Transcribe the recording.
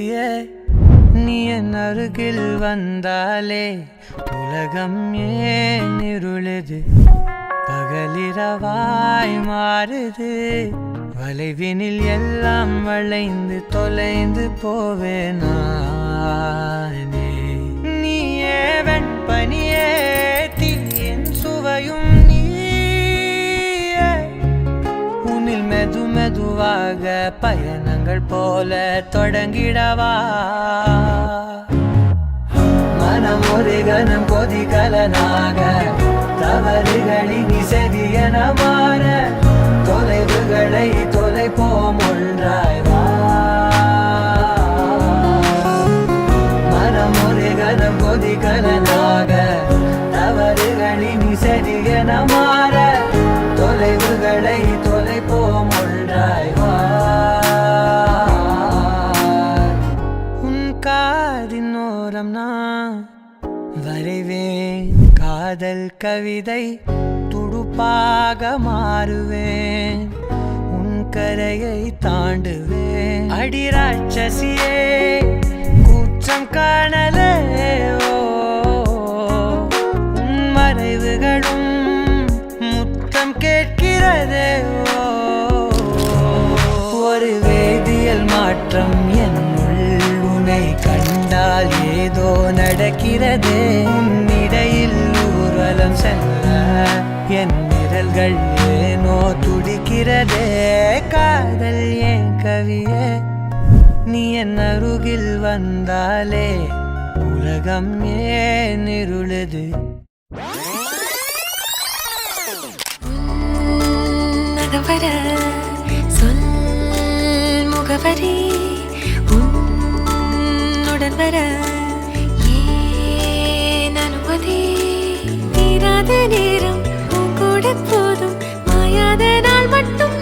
கவியே நீ என் அருகில் வந்தாலே உலகம் ஏன் இருளுது பகலிரவாய் மாறுது வளைவினில் எல்லாம் வளைந்து தொலைந்து போவேனானே நீயே வெண்பனியே தீயின் சுவையும் நீயே உன்னில் மெது மெதுவாக பயணங்கள் போல தொடங்கிடவா மனம் ஒரு கணம் கொதிகலனாக தவறுகளின் இசையன மாற தொலைவுகளை தொலைப்போம் ஒன்றாய் வா மனம் ஒரு கணம் கொதிகலனாக தவறுகளின் இசையன மாற தொலைவுகளை தொலைப்போம் ஒன்றாய் வா உன் காதின் ஓரம் நான் வரைவேன் காதல் கவிதை துடுப்பாக மாறுவேன் உன் கரையை தாண்டுவேன் அடி ராட்சசியே கூச்சம் காணலே உன் மறைவுகளும் முத்தம் கேட்கிறதே ஒரு வேதியியல் மாற்றம் என்னுள் உன்னை கண்டால் ஏதோ நடக்கிறதே இடையில் ஊர்வலம் செல்ல என் விரல்கள் ஏனோ துடிக்கிறதே காதல் ஏன் கவியே நீ என் அருகில் வந்தாலே உலகம் ஏன் இருளுது சொல் முகவரி உன்னுடன் வர ஏன் அனுமதி தீராத நேரம் உன் கூட போதும் மாயாத நாள் மட்டும்